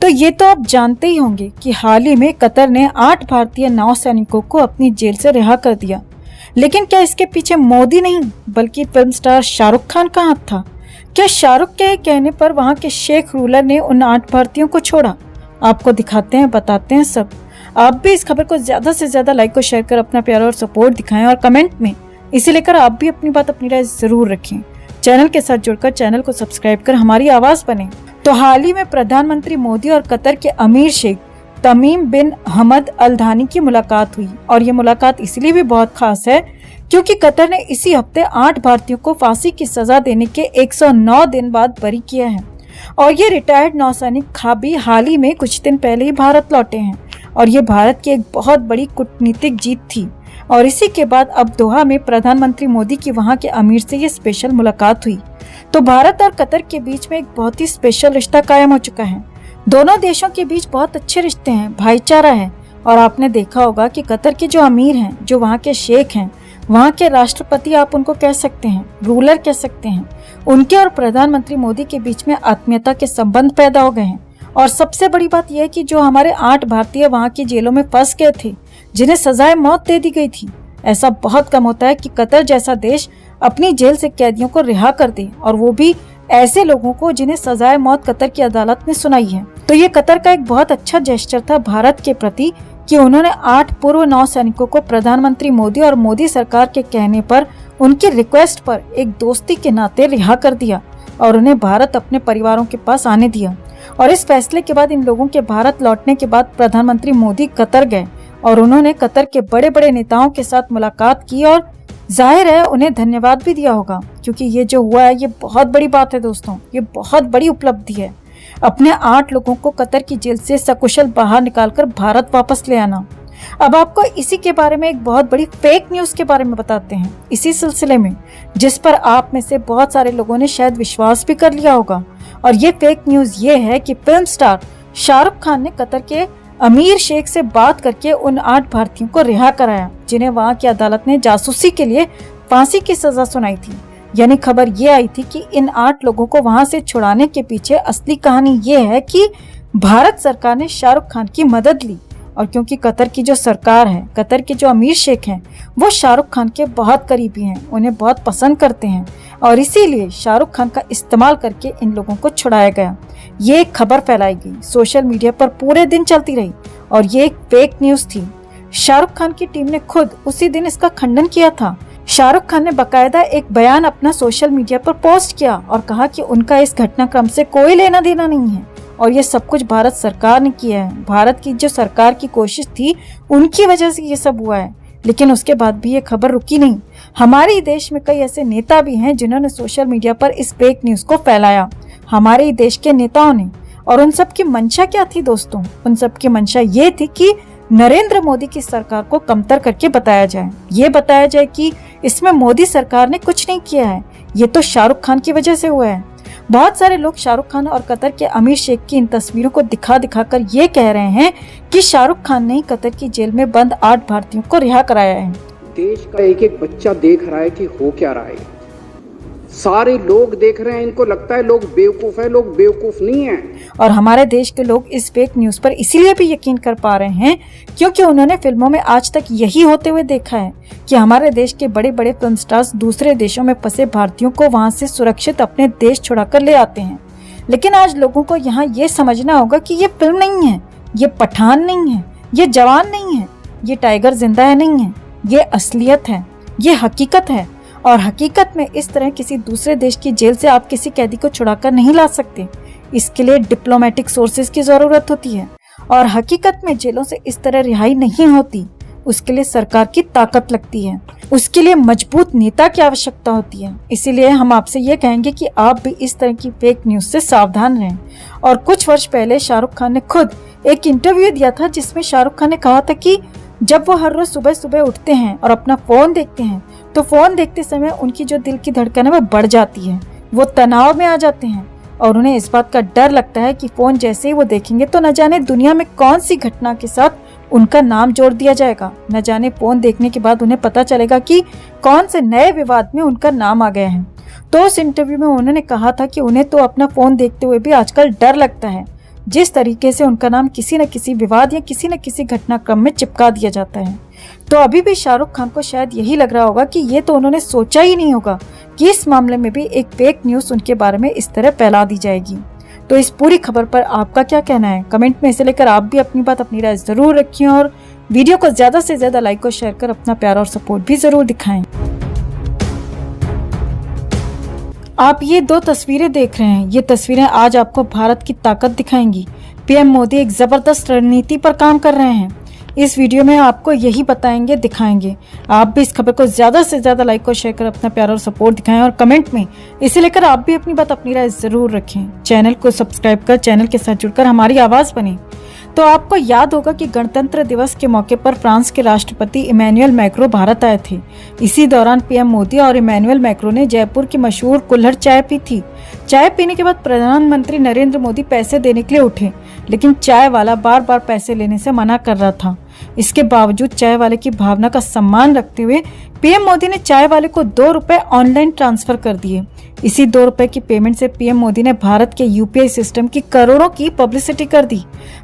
तो ये तो आप जानते ही होंगे कि हाल ही में कतर ने 8 भारतीय नौसैनिकों को अपनी जेल से रिहा कर दिया। लेकिन क्या इसके पीछे मोदी नहीं बल्कि फिल्म स्टार शाहरुख खान का हाथ था? क्या शाहरुख के कहने पर वहां के शेख रूलर ने उन 8 भारतीयों को छोड़ा? आपको दिखाते हैं, बताते हैं सब। आप भी इस खबर को ज्यादा से ज्यादा लाइक और शेयर कर अपना प्यार और सपोर्ट दिखाएं और कमेंट में इसे लेकर आप भी अपनी बात, अपनी राय जरूर रखें। चैनल के साथ जुड़कर चैनल को सब्सक्राइब कर हमारी आवाज बने। तो हाल ही में प्रधानमंत्री मोदी और कतर के अमीर शेख तमीम बिन हमद अल थानी की मुलाकात हुई और ये मुलाकात इसलिए भी बहुत खास है क्योंकि कतर ने इसी हफ्ते 8 भारतीयों को फांसी की सजा देने के 109 दिन बाद बरी किया है। और ये रिटायर्ड नौसैनिक खाबी हाल ही में कुछ दिन पहले ही भारत लौटे हैं और ये भारत की एक बहुत बड़ी कूटनीतिक जीत थी। और इसी के बाद अब दोहा में प्रधानमंत्री मोदी की वहां के अमीर से ये स्पेशल मुलाकात हुई। तो भारत और कतर के बीच में एक बहुत ही स्पेशल रिश्ता कायम हो चुका है। दोनों देशों के बीच बहुत अच्छे रिश्ते हैं, भाईचारा है। और आपने देखा होगा कि कतर के जो अमीर हैं, जो वहाँ के शेख हैं, वहाँ के राष्ट्रपति आप उनको कह सकते हैं, रूलर कह सकते हैं, उनके और प्रधानमंत्री मोदी के बीच में आत्मीयता के संबंध पैदा हो गए हैं। और सबसे बड़ी बात यह है कि जो हमारे 8 भारतीय वहाँ की जेलों में फंस गए थे, जिन्हें सजाए मौत दे दी गई थी, ऐसा बहुत कम होता है कि कतर जैसा देश अपनी जेल से कैदियों को रिहा कर दे, और वो भी ऐसे लोगों को जिन्हें सजाए मौत कतर की अदालत ने सुनाई है। तो ये कतर का एक बहुत अच्छा जेस्चर था भारत के प्रति कि उन्होंने 8 पूर्व नौसैनिकों को प्रधानमंत्री मोदी और मोदी सरकार के कहने पर, उनकी रिक्वेस्ट पर एक दोस्ती के नाते रिहा कर दिया और उन्हें भारत अपने परिवारों के पास आने दिया। और इस फैसले के बाद इन लोगों के भारत लौटने के बाद प्रधानमंत्री मोदी कतर गए और उन्होंने कतर के बड़े बड़े नेताओं के साथ मुलाकात की और जाहिर है उन्हें धन्यवाद भी दिया होगा, क्योंकि ये जो हुआ है ये बहुत बड़ी बात है दोस्तों, ये बहुत बड़ी उपलब्धि है। अपने 8 लोगों को कतर की जेल से सकुशल बाहर निकालकर भारत वापस ले आना। अब आपको इसी के बारे में एक बहुत बड़ी फेक न्यूज के बारे में बताते हैं, इसी सिलसिले में, जिस पर आप में से बहुत सारे लोगों ने शायद विश्वास भी कर लिया होगा। और ये फेक न्यूज ये है कि फिल्म स्टार शाहरुख खान ने कतर के अमीर शेख से बात करके उन 8 भारतीयों को रिहा कराया, जिन्हें वहां की अदालत ने जासूसी के लिए फांसी की सजा सुनाई थी। यानी खबर ये आई थी कि इन 8 लोगों को वहां से छुड़ाने के पीछे असली कहानी ये है कि भारत सरकार ने शाहरुख खान की मदद ली। और क्योंकि कतर की जो सरकार है, कतर के जो अमीर शेख हैं, वो शाहरुख खान के बहुत करीबी हैं, उन्हें बहुत पसंद करते हैं, और इसीलिए शाहरुख खान का इस्तेमाल करके इन लोगों को छुड़ाया गया। ये एक खबर फैलाई गई, सोशल मीडिया पर पूरे दिन चलती रही और ये एक फेक न्यूज थी। शाहरुख खान की टीम ने खुद उसी दिन इसका खंडन किया था। शाहरुख खान ने बकायदा एक बयान अपना सोशल मीडिया पर पोस्ट किया और कहा कि उनका इस घटनाक्रम से कोई लेना देना नहीं है और ये सब कुछ भारत सरकार ने किया है। भारत की जो सरकार की कोशिश थी, उनकी वजह से ये सब हुआ है। लेकिन उसके बाद भी ये खबर रुकी नहीं। हमारे देश में कई ऐसे नेता भी हैं जिन्होंने सोशल मीडिया पर इस फेक न्यूज को फैलाया, हमारे देश के नेताओं ने। और उन सब की मंशा क्या थी दोस्तों? उन सब की मंशा ये थी कि नरेंद्र मोदी की सरकार को कमतर करके बताया जाए, ये बताया जाए कि इसमें मोदी सरकार ने कुछ नहीं किया है, ये तो शाहरुख खान की वजह से हुआ है। बहुत सारे लोग शाहरुख खान और कतर के अमीर शेख की इन तस्वीरों को दिखा दिखाकर ये कह रहे हैं कि शाहरुख खान ने कतर की जेल में बंद 8 भारतीयों को रिहा कराया है। देश का एक एक बच्चा देख रहा है कि हो क्या रहा है, सारे लोग देख रहे हैं, इनको लगता है लोग बेवकूफ है, लोग बेवकूफ नहीं है। और हमारे देश के लोग इस फेक न्यूज पर इसीलिए भी यकीन कर पा रहे हैं क्योंकि उन्होंने फिल्मों में आज तक यही होते हुए देखा है कि हमारे देश के बड़े बड़े फिल्म स्टार्स दूसरे देशों में फंसे भारतीयों को वहां से सुरक्षित अपने देश छुड़ाकर ले आते हैं। लेकिन आज लोगों को यहाँ ये समझना होगा कि ये फिल्म नहीं है, ये पठान नहीं है, ये जवान नहीं है, ये टाइगर जिंदा है नहीं है, ये असलियत है, ये हकीकत है। और हकीकत में इस तरह किसी दूसरे देश की जेल से आप किसी कैदी को छुड़ाकर नहीं ला सकते। इसके लिए डिप्लोमेटिक सोर्सेज की जरूरत होती है और हकीकत में जेलों से इस तरह रिहाई नहीं होती। उसके लिए सरकार की ताकत लगती है, उसके लिए मजबूत नेता की आवश्यकता होती है। इसीलिए हम आपसे ये कहेंगे कि आप भी इस तरह की फेक न्यूज से सावधान रहें। और कुछ वर्ष पहले शाहरुख खान ने खुद एक इंटरव्यू दिया था जिसमें शाहरुख खान ने कहा था कि जब वो हर रोज सुबह सुबह उठते हैं और अपना फोन देखते हैं तो फोन देखते समय उनकी जो दिल की धड़कन है वो बढ़ जाती है, वो तनाव में आ जाते हैं और उन्हें इस बात का डर लगता है कि फोन जैसे ही वो देखेंगे तो न जाने दुनिया में कौन सी घटना के साथ उनका नाम जोड़ दिया जाएगा। न जाने फोन देखने के बाद उन्हें पता चलेगा कि कौन से नए विवाद में उनका नाम आ गया है। तो उस इंटरव्यू में उन्होंने कहा था कि उन्हें तो अपना फोन देखते हुए भी आजकल डर लगता है। जिस तरीके से उनका नाम किसी न किसी विवाद या किसी न किसी घटनाक्रम में चिपका दिया जाता है। तो अभी भी शाहरुख खान को शायद यही लग रहा होगा कि ये तो उन्होंने सोचा ही नहीं होगा कि इस मामले में भी एक फेक न्यूज़ उनके बारे में इस तरह फैला दी जाएगी। तो इस पूरी खबर पर आपका क्या कहना है? कमेंट में इसे लेकर आप भी अपनी बात, अपनी राय जरूर रखिए और वीडियो को ज्यादा से ज्यादा लाइक और शेयर कर अपना प्यार और सपोर्ट भी जरूर दिखाएं। आप ये 2 तस्वीरें देख रहे हैं, ये तस्वीरें आज आपको भारत की ताकत दिखाएंगी। पीएम मोदी एक जबरदस्त रणनीति पर काम कर रहे हैं। इस वीडियो में आपको यही बताएंगे, दिखाएंगे। आप भी इस खबर को ज्यादा से ज्यादा लाइक और शेयर कर अपना प्यार और सपोर्ट दिखाएं और कमेंट में इसे लेकर आप भी अपनी बात, अपनी राय जरूर रखें। चैनल को सब्सक्राइब कर चैनल के साथ जुड़कर हमारी आवाज बने। तो आपको याद होगा कि गणतंत्र दिवस के मौके पर फ्रांस के राष्ट्रपति इमैनुअल मैक्रों भारत आए थे। इसी दौरान पीएम मोदी और इमैनुअल मैक्रों ने जयपुर की मशहूर कुल्हड़ चाय पी थी। चाय पीने के बाद प्रधानमंत्री नरेंद्र मोदी पैसे देने के लिए उठे, लेकिन चाय वाला बार बार पैसे लेने से मना कर रहा था। इसके बावजूद चाय वाले की भावना का सम्मान रखते हुए पीएम मोदी ने चाय वाले को 2 रुपए ऑनलाइन ट्रांसफर कर दिए। इसी 2 रुपए की पेमेंट से पीएम मोदी ने भारत के यूपीआई सिस्टम की करोड़ों की पब्लिसिटी कर दी।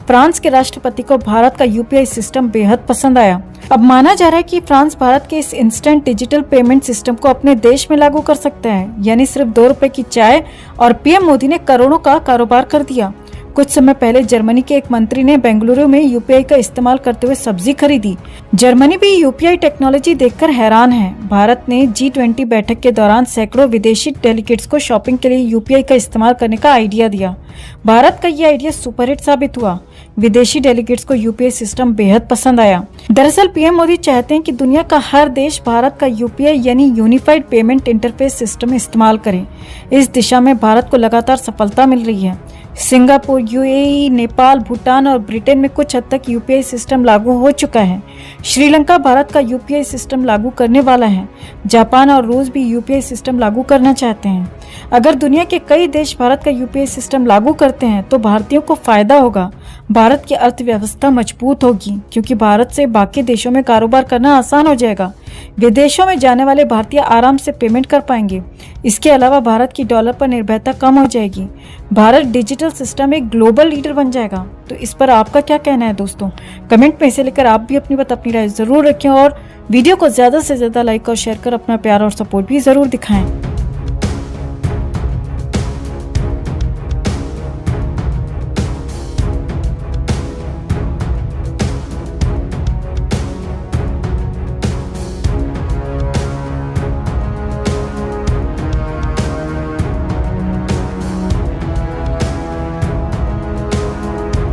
फ्रांस के राष्ट्रपति को भारत का यूपीआई सिस्टम बेहद पसंद आया। अब माना जा रहा है कि फ्रांस भारत के इस इंस्टेंट डिजिटल पेमेंट सिस्टम को अपने देश में लागू कर सकता है, यानी सिर्फ 2 रुपए की चाय और पीएम मोदी ने करोड़ों का कारोबार कर दिया। कुछ समय पहले जर्मनी के एक मंत्री ने बेंगलुरु में यूपीआई का इस्तेमाल करते हुए सब्जी खरीदी। जर्मनी भी यूपीआई टेक्नोलॉजी देखकर हैरान है। भारत ने G20 बैठक के दौरान सैकड़ों विदेशी डेलीगेट्स को शॉपिंग के लिए यूपीआई का इस्तेमाल करने का आइडिया दिया। भारत का ये आइडिया सुपरहिट साबित हुआ। विदेशी डेलीगेट्स को यूपीआई सिस्टम बेहद पसंद आया। दरअसल पीएम मोदी चाहते हैं कि दुनिया का हर देश भारत का यूपीआई यानी यूनिफाइड पेमेंट इंटरफेस सिस्टम इस्तेमाल करे। इस दिशा में भारत को लगातार सफलता मिल रही है। सिंगापुर, यूएई, नेपाल, भूटान और ब्रिटेन में कुछ हद तक यूपीआई सिस्टम लागू हो चुका है। श्रीलंका भारत का यूपीआई सिस्टम लागू करने वाला है। जापान और रूस भी यूपीआई सिस्टम लागू करना चाहते हैं। अगर दुनिया के कई देश भारत का यूपीआई सिस्टम लागू करते हैं तो भारतीयों को फायदा होगा। भारत की अर्थव्यवस्था मजबूत होगी, क्योंकि भारत से बाकी देशों में कारोबार करना आसान हो जाएगा। विदेशों में जाने वाले भारतीय आराम से पेमेंट कर पाएंगे। इसके अलावा भारत की डॉलर पर निर्भरता कम हो जाएगी। भारत डिजिटल सिस्टम एक ग्लोबल लीडर बन जाएगा। तो इस पर आपका क्या कहना है दोस्तों? कमेंट में इसे लेकर आप भी अपनी बात, अपनी राय जरूर रखें और वीडियो को ज्यादा से ज्यादा लाइक और शेयर कर अपना प्यार और सपोर्ट भी जरूर दिखाएं।